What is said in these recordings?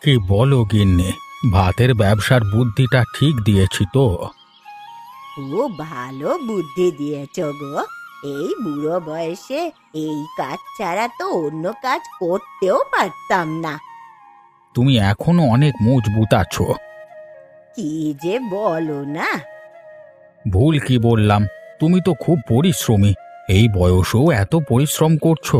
কি বলো গিন্নি, ভাতের ব্যবসার বুদ্ধিটা ঠিক দিয়েছি তো? ও ভালো বুদ্ধি দিয়েছ গো। এই বুড়ো বয়সে এই কাজ ছাড়া তো অন্য কাজ করতেও পারতাম না। তুমি এখনো অনেক মজবুত আছো। কি যে বলো না। ভুল কি বললাম? তুমি তো খুব পরিশ্রমী, এই বয়সেও এত পরিশ্রম করছো।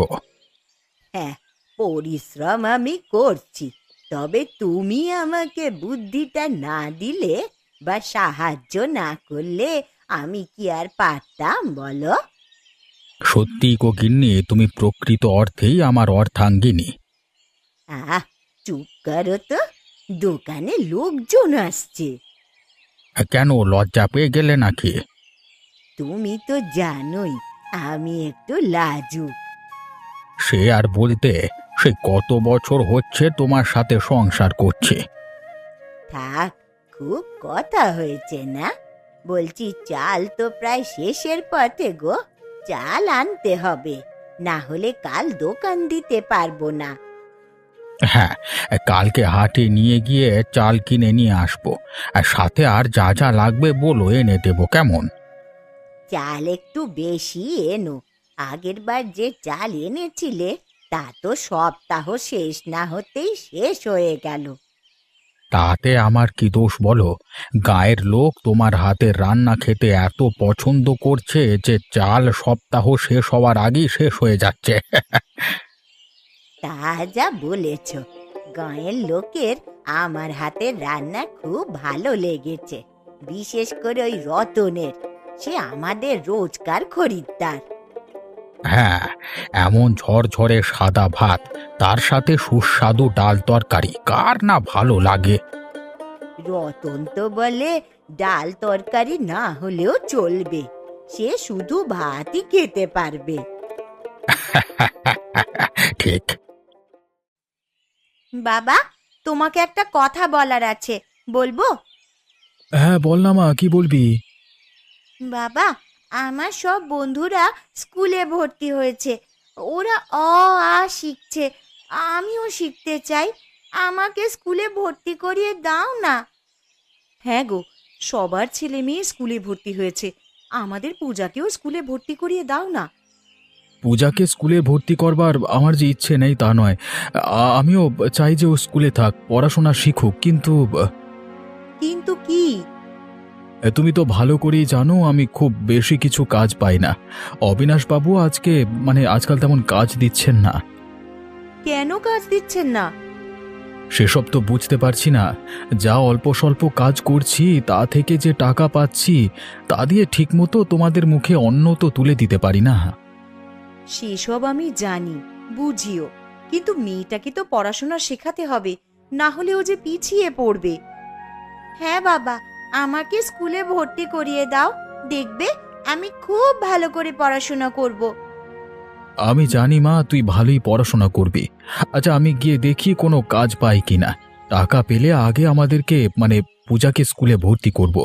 হ্যাঁ, পরিশ্রম আমি করছি, তবে তুমি আমাকে বুদ্ধিটা না দিলে বা সাহায্য না করলে আমি কি আর পারতাম বলো? সত্যি গো গিন্নি, তুমি প্রকৃত অর্থেই আমার অর্ধাঙ্গিনী। আহ, চুপ করো তো, দোকানে লোকজন আসছে। কেন, লজ্জা পেয়ে গেলে নাকি? তুমি তো জানোই আমি একটু লাজুক। সে আর বলতে, সে কত বছর হচ্ছে তোমার সাথে সংসার করছে। থাক, খুব কথা হয়েছে না। বলছি চাল তো প্রায় শেষের পথে গো, চাল আনতে হবে, না হলে কাল দোকান দিতে পারবো না। হ্যাঁ, কালকে হাটে নিয়ে গিয়ে চাল কিনে নিয়ে আসবো, আর সাথে আর যা যা লাগবে বলো, এনে দেবো কেমন? চাল একটু বেশি এনো। আগের বার যে চাল এনেছিলে তা তো সপ্তাহ শেষ না হতেই শেষ হয়ে গেল। তাতে আমার কি দোষ বলো? গায়ের লোক তোমার হাতের রান্না খেতে এত পছন্দ করছে যে চাল সপ্তাহ শেষ হওয়ার আগেই শেষ হয়ে যাচ্ছে। তা যা বলেছ, গাঁয়ের লোকের আমার হাতের রান্না খুব ভালো লেগেছে, বিশেষ করে ওই রতনের। সে আমাদের রোজকার খরিদ্দার। হ্যাঁ, এমন ঝরঝরে সাদা ভাত, তার সাথে সুস্বাদু ডাল তরকারি, কার না ভালো লাগে? রতন তো বলে ডাল তরকারি না হলেও চলবে, সে শুধু ভাতই খেতে পারবে। ঠিক। বাবা, তোমাকে একটা কথা বলার আছে, বলবো? হ্যাঁ বল না মা, কি বলবি? বাবা, আমার সব বন্ধুরা স্কুলে ভর্তি হয়েছে, ওরা অ আ শিখছে, আমিও শিখতে চাই। আমাকে স্কুলে ভর্তি করিয়ে দাও না। হ্যাঁ গো, সবার ছেলে মেয়ে স্কুলে ভর্তি হয়েছে, আমাদের পূজাকেও স্কুলে ভর্তি করিয়ে দাও না। পূজাকে স্কুলে ভর্তি করবার আমার যে ইচ্ছে নেই তা নয়, আমিও চাই যে ও স্কুলে থাক, পড়াশোনা শিখুক, কিন্তু কিন্তু কি? তুমি তো ভালো করেই জানো আমি খুব বেশি কিছু কাজ পাই না। অবিনাশবাবু আজকাল তেমন কাজ দিচ্ছেন না। কেন কাজ দিচ্ছেন না? সেসব তো বুঝতে পারছি না। যা অল্প স্বল্প কাজ করছি তা থেকে যে টাকা পাচ্ছি, তা দিয়ে ঠিকমতো তোমাদের মুখে অন্ন তো তুলে দিতে পারি না। সেসব আমি জানি, বুঝিও, কিন্তু মেয়েটাকে তো পড়াশোনা শেখাতে হবে, না হলে ও যে পিছিয়ে পড়বে। হ্যাঁ বাবা, আমাকে স্কুলে ভর্তি করিয়ে দাও, দেখবে আমি খুব ভালো করে পড়াশোনা করব। আমি জানি মা, তুই ভালোই পড়াশোনা করবি। আচ্ছা, আমি গিয়ে দেখি কোনো কাজ পাই কিনা। টাকা পেলে আগে আমাদেরকে পূজাকে স্কুলে ভর্তি করব।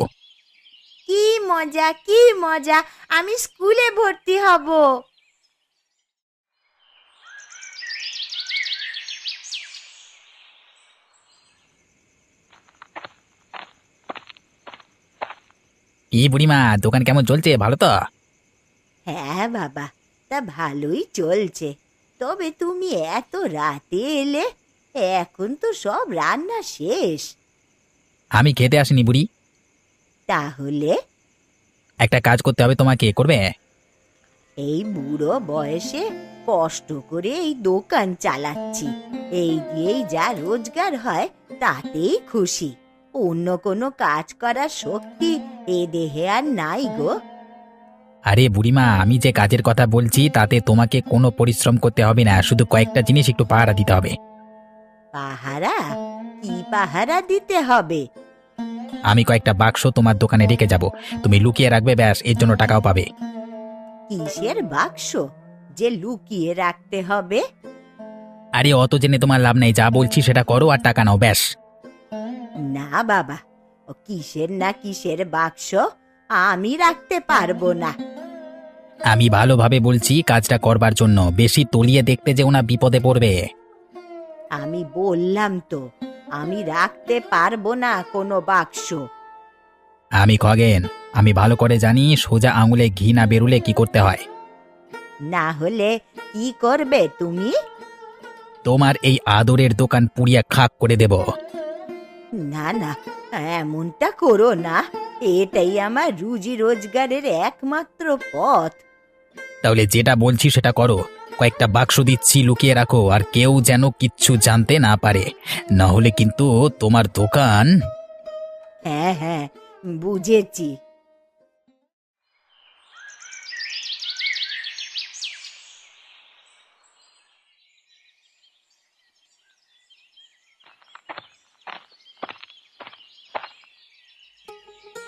কি মজা, কি মজা, আমি স্কুলে ভর্তি হব। কি বুড়িমা, দোকান কেমন চলছে? ভালো তো? হ্যাঁ বাবা, তা ভালোই চলছে, তবে তুমি এত রাতে এলে, এখন তো সব রান্না শেষ। আমি খেতে আসিনি বুড়ি। তাহলে? একটা কাজ করতে হবে তোমাকে, করবে? এই বুড়ো বয়সে কষ্ট করে এই দোকান চালাচ্ছি, এই দিয়েই যা রোজগার হয় তাতেই খুশি। অন্য কোনো কাজ করার শক্তি এ দেহে আর নাই গো। আরে বুড়িমা, আমি যে কাজের কথা বলছি তাতে তোমাকে কোনো পরিশ্রম করতে হবে না, শুধু কয়েকটা জিনিস একটু পাহারা দিতে হবে। পাহারা? কি পাহারা দিতে হবে? আমি কয়েকটা বাক্স তোমার দোকানে রেখে যাব, তুমি লুকিয়ে রাখবে, ব্যাস, এর জন্য টাকাও পাবে। কিসের বাক্স যে লুকিয়ে রাখতে হবে? আরে অত জেনে তোমার লাভ নেই, যা বলছি সেটা করো আর টাকা নাও, ব্যাস। না বাবা, ও কিসের না কিসের বাক্স আমি রাখতে পারবো না। আমি ভালোভাবে বলছি কাজটা করবার জন্য, বেশি তলিয়ে দেখতে যেও না, বিপদে পড়বে। আমি বললাম তো, আমি রাখতে পারবো না কোনো বাক্স। আমি খগেন, আমি ভালো করে জানি সোজা আঙুলে ঘি না বেরুলে কি করতে হয়। না হলে কি করবে তুমি? তোমার এই আদরের দোকান পুড়িয়া খাক করে দেব। না না, এমনটা করো না। এটাই আমার রুজি রোজগারের একমাত্র পথ। তাহলে যেটা বলছি সেটা করো। কয়েকটা বাক্স দিচ্ছি, লুকিয়ে রাখো, আর কেউ যেন কিচ্ছু জানতে না পারে, না হলে কিন্তু তোমার দোকান। হ্যাঁ হ্যাঁ, বুঝেছি।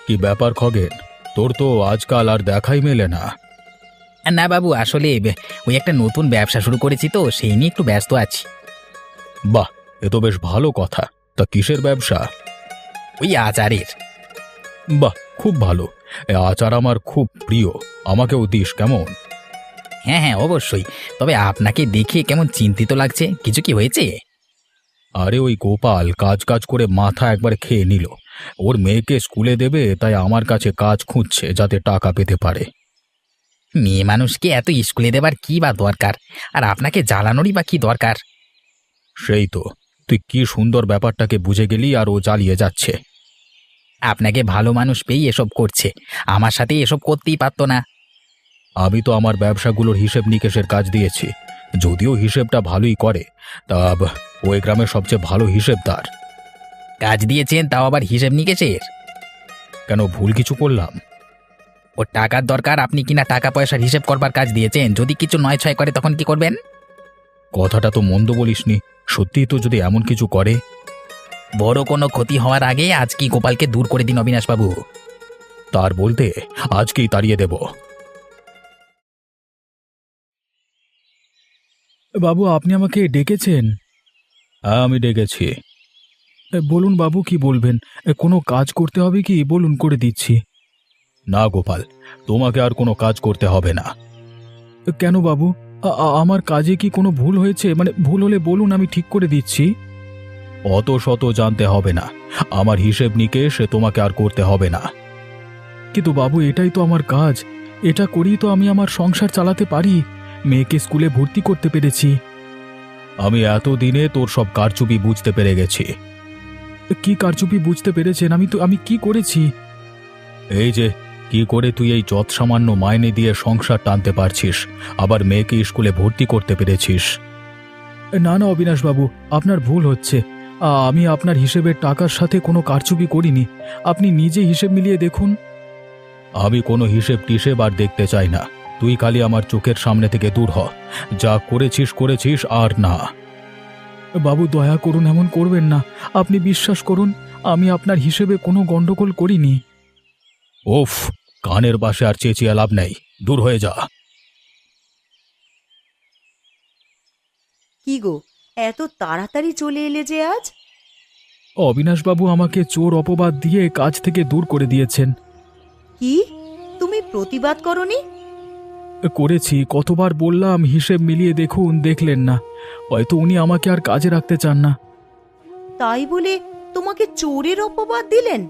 কি ব্যাপার খগেন, তোর তো আজকাল আর দেখাই মেলে না। না বাবু, আসলে ওই একটা নতুন ব্যবসা শুরু করেছি তো সেই নিয়ে একটু ব্যস্ত আছি। বাহ, এ তো বেশ ভালো কথা। তা কিসের ব্যবসা? ওই আচারের। বাহ, খুব ভালো। এ আচার আমার খুব প্রিয়, আমাকেও দিস কেমন? হ্যাঁ হ্যাঁ, অবশ্যই। তবে আপনাকে দেখে কেমন চিন্তিত লাগছে, কিছু কি হয়েছে? আরে ওই গোপাল কাজ কাজ করে মাথা একবার খেয়ে নিল। ওর মেয়েকে স্কুলে দেবে, তাই আমার কাছে কাজ খুঁজছে যাতে টাকা পেতে পারে। মেয়ে মানুষকে এত স্কুলে দেবার কি বা দরকার, আর আপনাকে জ্বালানোরই বা কি দরকার? সেই তো, তুই কি সুন্দর ব্যাপারটাকে বুঝে গেলি আর ও জ্বালিয়ে যাচ্ছে। আপনাকে ভালো মানুষ পেয়ে এসব করছে, আমার সাথে এসব করতেই পারতো না। আমি তো আমার ব্যবসাগুলোর হিসেব নিকেশের কাজ দিয়েছি, যদিও হিসেবটা ভালোই করে। তা ওই গ্রামের সবচেয়ে ভালো হিসেবদার। কাজ দিয়েছেন, তাও আবার হিসেব নিকেশের? কেন, ভুল কিছু করলাম? ওর টাকার দরকার, আপনি কিনা টাকা পয়সার হিসেব করবার কাজ দিয়েছেন। যদি কিছু নয় ছয় করে তখন কি করবেন? কথাটা তো মন্দ বলিসনি, সত্যিই তো যদি এমন কিছু করে। বড় কোনো ক্ষতি হওয়ার আগে আজ কি গোপালকে দূর করে দিন অবিনাশবাবু। তার বলতে আজকেই তাড়িয়ে দেব। বাবু, আপনি আমাকে ডেকেছেন? হ্যাঁ, আমি ডেকেছি। বলুন বাবু, কি বলবেন? কোনো কাজ করতে হবে কি বলুন, করে দিচ্ছি। না গোপাল, তোমাকে আর কোনো কাজ করতে হবে না। কেন বাবু, আমার কাজে কি কোনো ভুল হয়েছে? মানে ভুল হলে বলুন, আমি ঠিক করে দিচ্ছি। অত শত জানতে হবে না, আমার হিসেব নিকেশ তোমাকে আর করতে হবে না। কিন্তু বাবু, এটাই তো আমার কাজ, এটা করেই তো আমি আমার সংসার চালাতে পারি, মেয়েকে স্কুলে ভর্তি করতে পেরেছি। আমি এতদিনে তোর সব কারচুপি বুঝতে পেরে গেছি। কি কারচুপি বুঝতে পেরেছেন? আমি কি করেছি? এই যে, কি করে তুই এই যৎ সামান্য মাইনে দিয়ে সংসার টানতে পারছিস, আবার মেয়েকে স্কুলে ভর্তি করতে পেরেছিস। না না অবিনাশবাবু, আপনার ভুল হচ্ছে। আমি আপনার হিসেবের টাকার সাথে কোনো কারচুপি করিনি, আপনি নিজে হিসেব মিলিয়ে দেখুন। আমি কোনো হিসেব টিসেব আর দেখতে চাই না, তুই খালি আমার চোখের সামনে থেকে দূর হ। যা করেছিস করেছিস, আর না। বাবু দয়া করুন, এমন করবেন না। আপনি বিশ্বাস করুন, আমি আপনার হিসেবে কোনো গন্ডগোল করিনি। ওফ, কানের পাশে আর চেঁচিয়ে লাভ নেই, দূর হয়ে যা। কি গো, এত তাড়াতাড়ি চলে এলে যে আজ? অবিনাশবাবু আমাকে চোর অপবাদ দিয়ে কাজ থেকে দূর করে দিয়েছেন। কি, তুমি প্রতিবাদ করনি? করেছি, কতবার বললাম হিসেব মিলিয়ে দেখুন, দেখলেন না। হয়তো উনি আমাকে আর কাজে রাখতে চান না। তাই বলে তোমাকে চোরের অপবাদ দিলেন?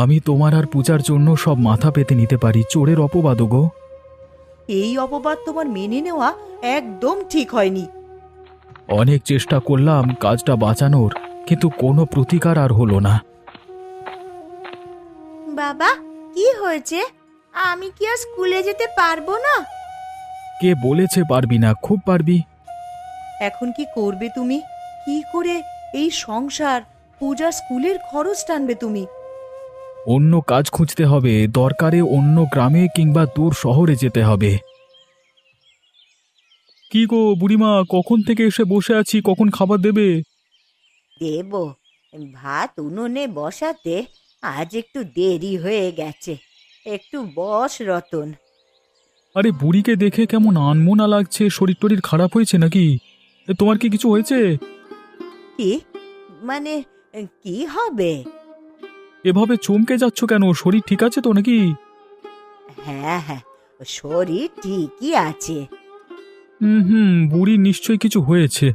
আমি তোমার আর পূজার জন্য সব মাথা পেতে নিতে পারি, চোরের অপবাদ গো। এই অপবাদ তোমার মেনে নেওয়া একদম ঠিক হয়নি। অনেক চেষ্টা করলাম কাজটা বাঁচানোর, কিন্তু কোনো প্রতিকার আর হলো না। বাবা, কি হয়েছে? আমি কি আর স্কুলে যেতে পারবো না? কে বলেছে পারবি না? খুব পারবি। এখন কি করবে তুমি? কি করে এই সংসার, পূজার স্কুলের খরচ টানবে তুমি? অন্য কাজ খুঁজতে হবে, দরকারে অন্য গ্রামে কিংবা দূর শহরে যেতে হবে। কি গো বুড়িমা, কখন থেকে এসে বসে আছি, কখন খাবার দেবে? দেব, ভাত উনুনে বসাতে আজ একটু দেরি হয়ে গেছে। একটু বস রতন। আরে বুড়িকে দেখে কেমন আনমনা লাগছে, শরীর টরীর খারাপ হয়েছে নাকি? তোমার কি কিছু হয়েছে? কি মানে, কি হবে? এভাবে চমকে যাচ্ছ কেন? শরীর ঠিক আছে তো নাকি? হ্যাঁ হ্যাঁ, শরীর ঠিকই আছে। বুড়ির নিশ্চয়ই কিছু হয়েছে।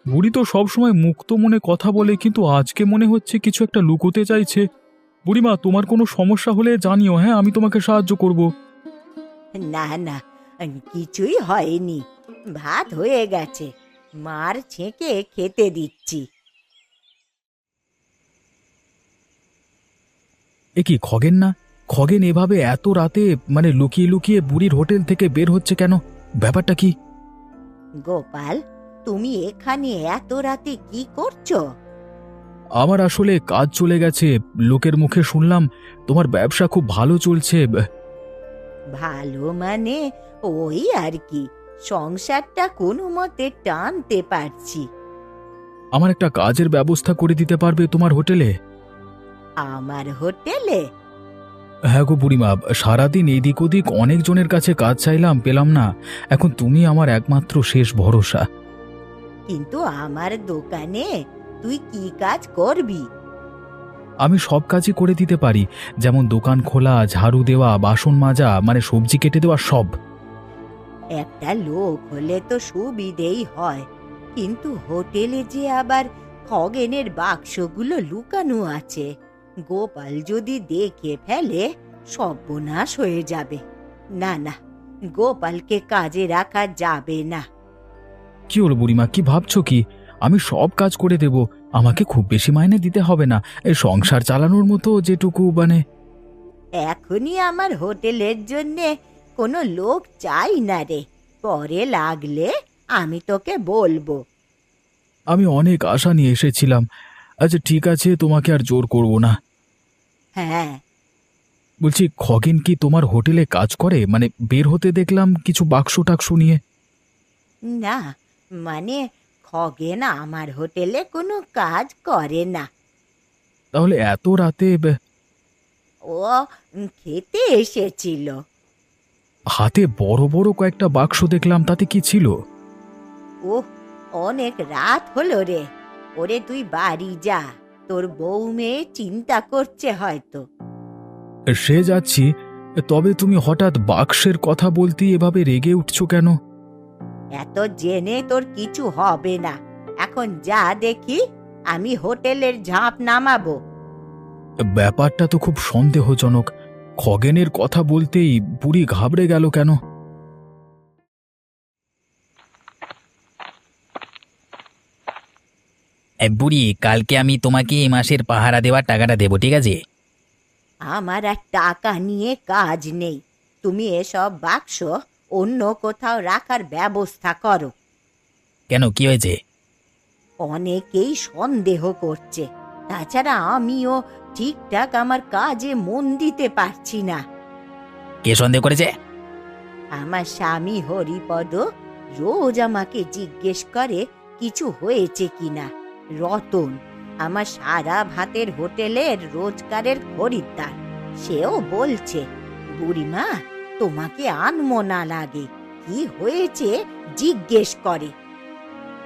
বুড়ি তো সবসময় মুক্ত মনে কথা বলে, কিন্তু আজকে মনে হচ্ছে কিছু একটা লুকোতে চাইছে। বুড়িমা, তোমার কোনো সমস্যা হলে জানিও, হ্যাঁ, আমি তোমাকে সাহায্য করব। না না, কিছুই হয়নি। ভাত হয়ে গেছে, মার ছেঁকে খেতে দিচ্ছি। এ কি খগেন না? খগেন এভাবে এত রাতে মানে লুকিয়ে লুকিয়ে বুড়ির হোটেল থেকে বের হচ্ছে কেন? ব্যাপারটা কি? গোপাল, তুমি এখানে এত রাতে কি করছো? আমার আসলে কাজ চলে গেছে। লোকের মুখে শুনলাম তোমার ব্যবসা খুব ভালো চলছে। ভালো মানে ওই আর কি, সংসারটা কোনো মতে টানতে পারছি। আমার একটা কাজের ব্যবস্থা করে দিতে পারবে তোমার হোটেলে? আমার হোটেলে? হ্যাঁ গো বুড়িমা, সারাদিন এদিক ওদিক অনেকজনের কাছে কাজ চাইলাম, পেলাম না। এখন তুমি আমার একমাত্র শেষ ভরসা। কিন্তু আমার দোকানে তুই কি কাজ করবি? আমি সব কাজই করে দিতে পারি, যেমন দোকান খোলা, ঝাড়ু দেওয়া, বাসন মাজা, মানে সবজি কেটে দেওয়া, সব। একটা লোক হলে তো সুবিধেই হয়, কিন্তু হোটেলে যে আবার খগেনের বাক্সগুলো লুকানো আছে, গোপাল যদি দেখে ফেলে সর্বনাশ হয়ে যাবে। না না, গোপালকে কাজে রাখা যাবে না। কি হলো বুড়িমা, কি ভাবছো কি? আমি সব কাজ করে দেব, আমাকে খুব বেশি মাইনে দিতে হবে না। এই সংসার চালানোর মতো যেটুকু মানে। এখনই আমার হোটেলের জন্যে কোনো লোক চাই না রে, পরে লাগলে আমি তোকে বলবো। আমি অনেক আশা নিয়ে এসেছিলাম। আচ্ছা ঠিক আছে, তোমাকে আর জোর করব না। হ্যাঁ। বলছি, খগেন কি তোমার হোটেলে কাজ করে? মানে বের হতে দেখলাম কিছু বাক্স টাক্স নিয়ে। না, মানে খগেন আমার হোটেলে কোনো কাজ করে না। তাহলে এত রাতে ও খেতে এসেছিল। হাতে বড় বড় কয়েকটা বাক্স দেখলাম, তাতে কি ছিল? ওহ, অনেক রাত হলো রে। ওরে তুই বাড়ি যা, তোর বউ মেয়ে চিন্তা করছে হয়তো। সে যাচ্ছি, তবে তুমি হঠাৎ বাক্সের কথা বলতেই এভাবে রেগে উঠছো কেন? এত জেনে তোর কিছু হবে না। এখন যা দেখি, আমি হোটেলের ঝাঁপ নামাবো। ব্যাপারটা তো খুব সন্দেহজনক। খগেনের কথা বলতেই বুড়ি ঘাবড়ে গেল কেন? বুড়ি, কালকে আমি তোমাকে এই মাসের পাহারা দেওয়ার টাকাটা দেবো, ঠিক আছে? আমার আর টাকা নিয়ে কাজ নেই। তুমি এসব বাক্স অন্য কোথাও রাখার ব্যবস্থা করো। কেন, কি হয়েছে? অনেকেই সন্দেহ করছে, তাছাড়া আমিও ঠিকঠাক আমার কাজে মন দিতে পারছি না। কে সন্দেহ করেছে? আমার স্বামী হরিপদ রোজ আমাকে জিজ্ঞেস করে কিছু হয়েছে কিনা। রতন, আমার সারা ভাতের হোটেলের রোজকারের খরিদ্দার, সেও বলছে, বুড়িমা তোমাকে আনমো না লাগে, কি হয়েছে জিজ্ঞেস করে।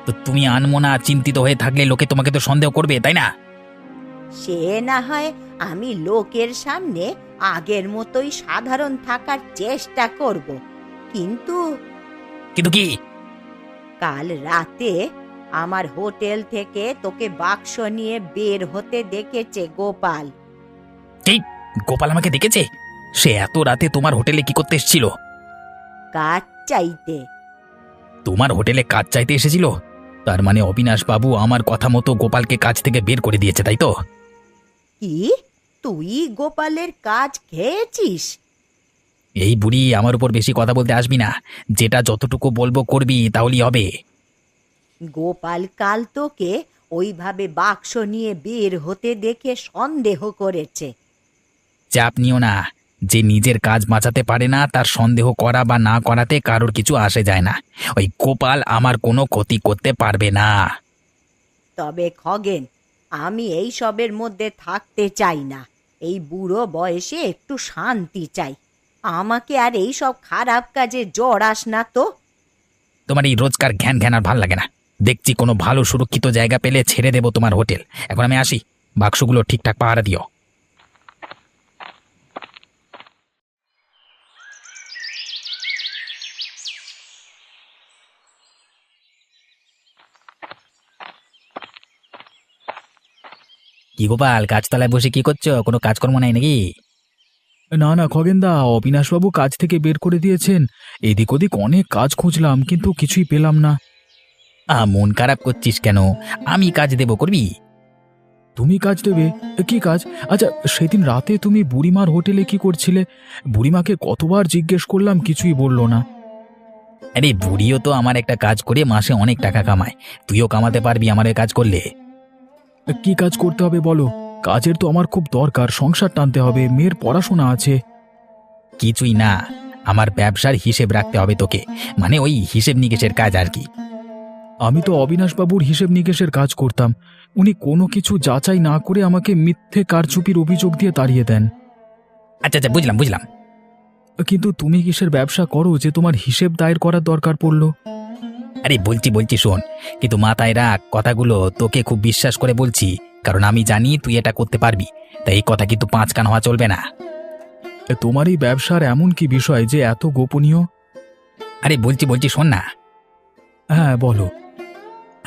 তো তুমি আনমনা চিন্তিত হয়ে থাকলে লোকে তোমাকে তো সন্দেহ করবে, তাই না? সে না হয় আমি লোকের সামনে আগের মতোই সাধারণ থাকার চেষ্টা করব, কিন্তু কিন্তু কি? কাল রাতে আমার হোটেল থেকে তোকে বাক্স নিয়ে বের হতে দেখেছে গোপাল। কি? গোপাল আমাকে দেখেছে? সে এত রাতে তোমার হোটেলে কি করতে এসেছিল? কাজ চাইতে। তোমার হোটেলে কাজ চাইতে এসেছিল? তার মানে অবিনাশ বাবু আমার কথা মতো গোপালকে কাজ থেকে বের করে দিয়েছে, তাই তো? কি, তুই গোপালের কাজ খেয়েছিস? এই বুড়ি, আমার উপর বেশি কথা বলতে আসবি না। যেটা যতটুকু বলবো করবি, তাহলেই হবে। গোপাল কাল তোকে ওইভাবে বাক্স নিয়ে বের হতে দেখে সন্দেহ করেছে। চাপ নিও না। যে নিজের কাজ বাঁচাতে পারে না, তার সন্দেহ করা বা না করাতে কারোর কিছু আসে যায় না। ওই গোপাল আমার কোনো ক্ষতি করতে পারবে না। তবে খগেন, আমি এই সবের মধ্যে থাকতে চাই না। এই বুড়ো বয়সে একটু শান্তি চাই। আমাকে আর এই সব খারাপ কাজে জড়াস না তো। তোমার এই রোজকার ঘ্যান ঘ্যান আর ভাল লাগে না। দেখছি কোনো ভালো সুরক্ষিত জায়গা পেলে ছেড়ে দেবো তোমার হোটেল। এখন আমি আসি, বাক্সগুলো ঠিকঠাক পাহারা দিও। কি গোপাল, গাছতলায় বসে কি করছো? কোনো কাজকর্ম নাই নাকি? না না খগেনদা, অবিনাশবাবু কাজ থেকে বের করে দিয়েছেন। এদিক ওদিক অনেক কাজ খুঁজলাম কিন্তু কিছুই পেলাম না। মন খারাপ করছিস কেন? আমি কাজ দেবো, করবি? তুমি কাজ দেবে? কি কাজ? আচ্ছা, সেদিন রাতে তুমি বুড়িমার হোটেলে কি করছিলে? বুড়িমাকে কতবার জিজ্ঞেস করলাম, কিছুই বললো না। আরে বুড়িও তো আমার একটা কাজ করে মাসে অনেক টাকা কামায়। তুইও কামাতে পারবি আমার এই কাজ করলে। কি কাজ করতে হবে বলো? কাজের তো আমার খুব দরকার, সংসার টানতে হবে, মেয়ের পড়াশোনা আছে। কিছুই না, আমার ব্যবসার হিসেব রাখতে হবে তোকে। মানে ওই হিসেব নিকেশের কাজ আর কি। আমি তো অবিনাশবাবুর হিসেব নিকেশের কাজ করতাম। উনি কোনো কিছু যাচাই না করে আমাকে মিথ্যে কারচুপির অভিযোগ দিয়ে তাড়িয়ে দেন। আচ্ছা আচ্ছা, বুঝলাম বুঝলাম। কিন্তু তুমি কিসের ব্যবসা করো যে তোমার হিসেব দায়ের করার দরকার পড়লো? আরে বলছি বলছি শোন, কিন্তু মাথায় রাখ কথাগুলো, তোকে খুব বিশ্বাস করে বলছি, কারণ আমি জানি তুই এটা করতে পারবি। তাই এই কথা কিন্তু পাঁচ কান হওয়া চলবে না। তোমার এই ব্যবসার এমন কি বিষয় যে এত গোপনীয়? আরে বলছি বলছি শোন না। হ্যাঁ বলো।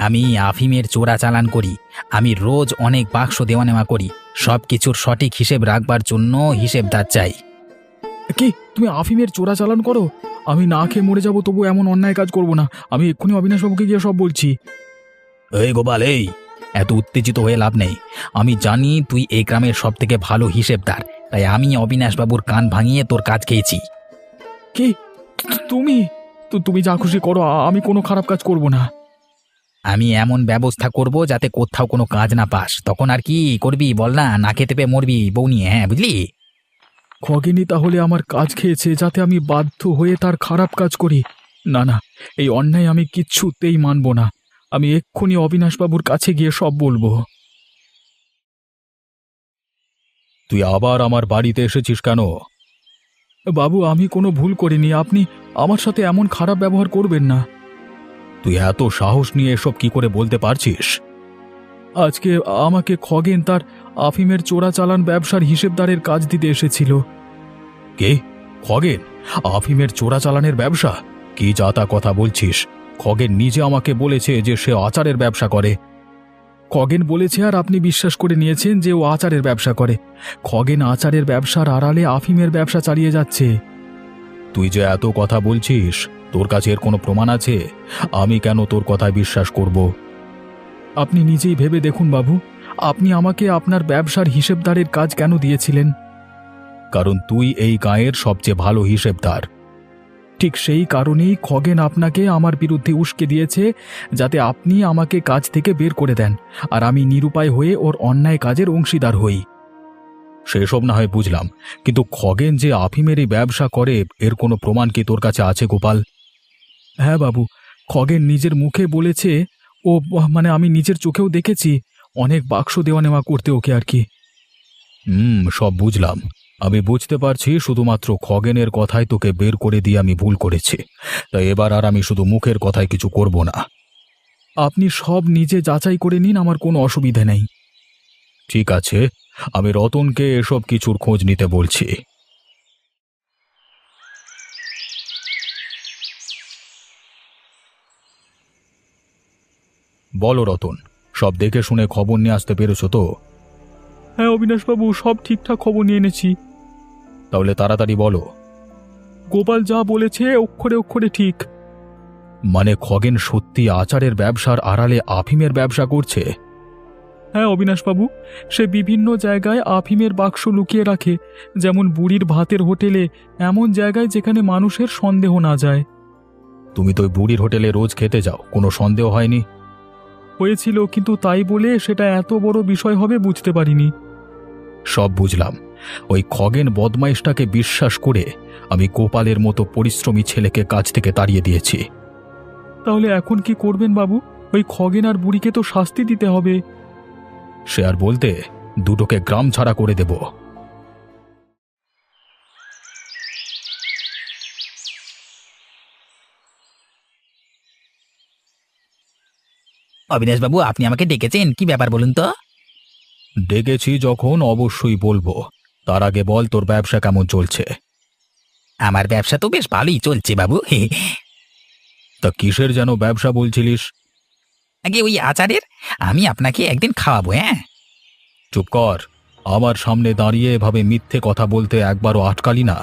আমি আফিমের চোরা চালান করি। আমি রোজ অনেক বাক্স দেওয়া নেওয়া করি। সব কিছুর সঠিক হিসেব রাখবার জন্য হিসেবদার চাই। কি, তুমি আফিমের চোরাচালান করো? আমি না খেয়ে মরে যাবো তবু এমন অন্যায় কাজ করব না। আমি এক্ষুনি অবিনাশবাবুকে গিয়ে সব বলছি। এই গোপাল, এই এত উত্তেজিত হয়ে লাভ নেই। আমি জানি তুই এই গ্রামের সব থেকে ভালো হিসেবদার, তাই আমি অবিনাশবাবুর কান ভাঙিয়ে তোর কাজ খেয়েছি। কি, তুমি? তুমি যা খুশি করো, আমি কোনো খারাপ কাজ করব না। আমি এমন ব্যবস্থা করব যাতে কোথাও কোনো কাজ না পাস, তখন আর কি করবি বল না? না খেতে পেয়ে মরবি বউ নিয়ে, হ্যাঁ বুঝলি? খগেনি তাহলে আমার কাজ খেয়েছে যাতে আমি বাধ্য হয়ে তার খারাপ কাজ করি? না না, এই অন্যায় আমি কিচ্ছুতেই মানব না। আমি এক্ষুনি অবিনাশবাবুর কাছে গিয়ে সব বলবো। তুই আবার আমার বাড়িতে এসেছিস কেন? বাবু, আমি কোনো ভুল করিনি, আপনি আমার সাথে এমন খারাপ ব্যবহার করবেন না। তুই এত সাহস নিয়ে এসব কি করে বলতে পারছিস? আজকে আমাকে খগেন তার আফিমের চোরাচালান ব্যবসার হিসেবদারের কাজ দিতে এসেছিল। কে? খগেন? আফিমের চোরাচালানের ব্যবসা? কি যাতা কথা বলছিস? খগেন নিজে আমাকে বলেছে যে সে আচারের ব্যবসা করে। খগেন বলেছে আর আপনি বিশ্বাস করে নিয়েছেন যে ও আচারের ব্যবসা করে। খগেন আচারের ব্যবসার আড়ালে আফিমের ব্যবসা চালিয়ে যাচ্ছে। তুই যে এত কথা বলছিস, তোর কাছে এর কোনো প্রমাণ আছে? আমি কেন তোর কথায় বিশ্বাস করব? আপনি নিজেই ভেবে দেখুন বাবু, আপনি আমাকে আপনার ব্যবসার হিসেবদারের কাজ কেন দিয়েছিলেন? কারণ তুই এই গাঁয়ের সবচেয়ে ভালো হিসেবদার। ঠিক সেই কারণেই খগেন আপনাকে আমার বিরুদ্ধে উস্কে দিয়েছে, যাতে আপনি আমাকে কাজ থেকে বের করে দেন আর আমি নিরুপায় হয়ে ওর অন্যায় কাজের অংশীদার হই। সেসব না হয় বুঝলাম, কিন্তু খগেন যে আফিমের এই ব্যবসা করে এর কোনো প্রমাণ কি তোর কাছে আছে গোপাল? হ্যাঁ বাবু, খগেন নিজের মুখে বলেছে। ও মানে আমি নিজের চোখেও দেখেছি অনেক বাক্স দেওয়া নেওয়া করতে ওকে আর কি। সব বুঝলাম। আমি বুঝতে পারছি শুধুমাত্র খগেনের কথায় তোকে বের করে দিয়ে আমি ভুল করেছি। তাই এবার আর আমি শুধু মুখের কথায় কিছু করব না। আপনি সব নিজে যাচাই করে নিন, আমার কোনো অসুবিধা নেই। ঠিক আছে, আমি রতনকে এসব কিছুর খোঁজ নিতে বলছি। বলো রতন, সব দেখে শুনে খবর নিয়ে আসতে পেরেছো তো? হ্যাঁ অবিনাশবাবু, সব ঠিকঠাক খবর নিয়ে এনেছি। তাহলে তাড়াতাড়ি বলো। গোপাল যা বলেছে অক্ষরে অক্ষরে ঠিক। মানে খগেন সত্যি আচারের ব্যবসার আড়ালে আফিমের ব্যবসা করছে? হ্যাঁ অবিনাশবাবু, সে বিভিন্ন জায়গায় আফিমের বাক্স লুকিয়ে রাখে, যেমন বুড়ির ভাতের হোটেলে, এমন জায়গায় যেখানে মানুষের সন্দেহ না যায়। তুমি তো ওই বুড়ির হোটেলে রোজ খেতে যাও, কোনো সন্দেহ হয়নি? হয়েছিল, কিন্তু তাই বলে সেটা এত বড় বিষয় হবে বুঝতে পারিনি। সব বুঝলাম। ওই খগেন বদমাইশটাকে বিশ্বাস করে আমি গোপালের মতো পরিশ্রমী ছেলেকে কাজ থেকে তাড়িয়ে দিয়েছি। তাহলে এখন কি করবেন বাবু? ওই খগেন আর বুড়িকে তো শাস্তি দিতে হবে। সে আর বলতে, দুটোকে গ্রাম ছাড়া করে দেব। অবিনাশবাবু, আপনি আমাকে ডেকেছেন, কি ব্যাপার বলুন তো? ডেকেছি যখন অবশ্যই বলবো। তার আগে বল, তোর ব্যবসা কেমন চলছে? আমার ব্যবসা তো বেশ ভালোই চলছে বাবু। তা কিসের যেন ব্যবসা বলছিলিস? আগে ওই আচারের। আমি আপনাকে একদিন খাওয়াবো, হ্যাঁ? চুপ কর। আমার সামনে দাঁড়িয়ে এভাবে মিথ্যে কথা বলতে একবারও আটকালি না।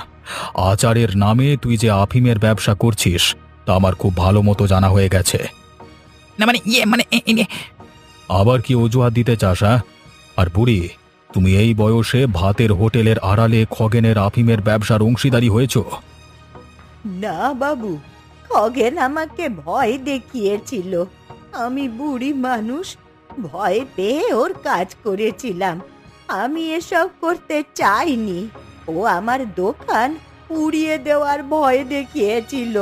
আচারের নামে তুই যে আফিমের ব্যবসা করছিস তা আমার খুব ভালো মতো জানা হয়ে গেছে। না মানে আবার কি অজুহাত দিতে চাস, হ্যাঁ? আর বুড়ি, তুমি এই বয়সে ভাতের হোটেলের আড়ালে খগেনের আফিমের ব্যবসার অংশীদারি হয়েছ? না বাবু, খগেন আমাকে ভয় দেখিয়েছিল। আমি বুড়ি মানুষ, ভয় পেয়ে ওর কাজ করেছিলাম। আমি এসব করতে চাইনি। ও আমার দোকান উড়িয়ে দেওয়ার ভয় দেখিয়েছিল।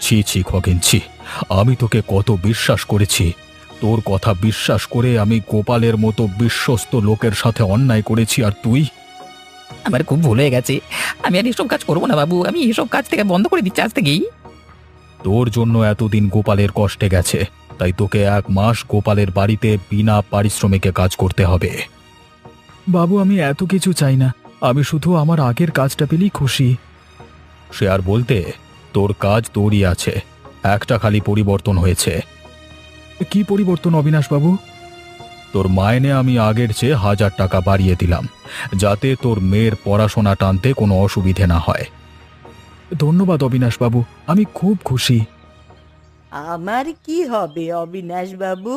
ছি ছি খগেন, ছি! আমি তোকে কত বিশ্বাস করেছি। তোর কথা বিশ্বাস করে আমি গোপালের মতো বিশ্বস্ত লোকের সাথে অন্যায় করেছি, আর তুই? আমার খুব ভুল হয়ে গেছে। আমি আর এসব কাজ করবো না বাবু, আমি এসব কাজ থেকে বন্ধ করে দিচ্ছি আজ থেকেই। তোর জন্য এতদিন গোপালের কষ্টে গেছে, তাই তোকে 1 মাস গোপালের বাড়িতে বিনা পারিশ্রমিকে কাজ করতে হবে। বাবু, আমি এত কিছু চাই না। আমি শুধু আমার আগের কাজটা পেলেই খুশি। সে আর বলতে, তোর কাজ তোরই আছে, একটা খালি পরিবর্তন হয়েছে। কি পরিবর্তন অবিনাশ বাবু? তোর মাইনে আমি আগের চেয়ে 1000 টাকা বাড়িয়ে দিলাম, যাতে তোর মেয়ের পড়াশোনা টানতে কোনো অসুবিধে না হয়। ধন্যবাদ অবিনাশ বাবু, আমি খুব খুশি। আমার কি হবে অবিনাশ বাবু?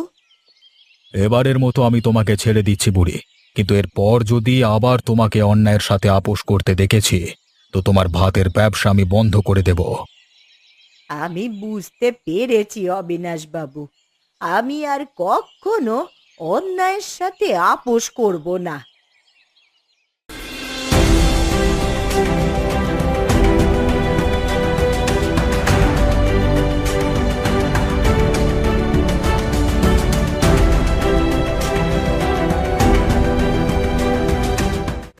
এবারের মতো আমি তোমাকে ছেড়ে দিচ্ছি বুড়ি, কিন্তু এরপর যদি আবার তোমাকে অন্যায়ের সাথে আপোষ করতে দেখেছি তো তোমার ভাতের ব্যবসা আমি বন্ধ করে দেব। আমি বুঝতে পেরেছি অবিনাশ বাবু, আমি আর কখনো অন্যায়ের সাথে আপোষ করব না।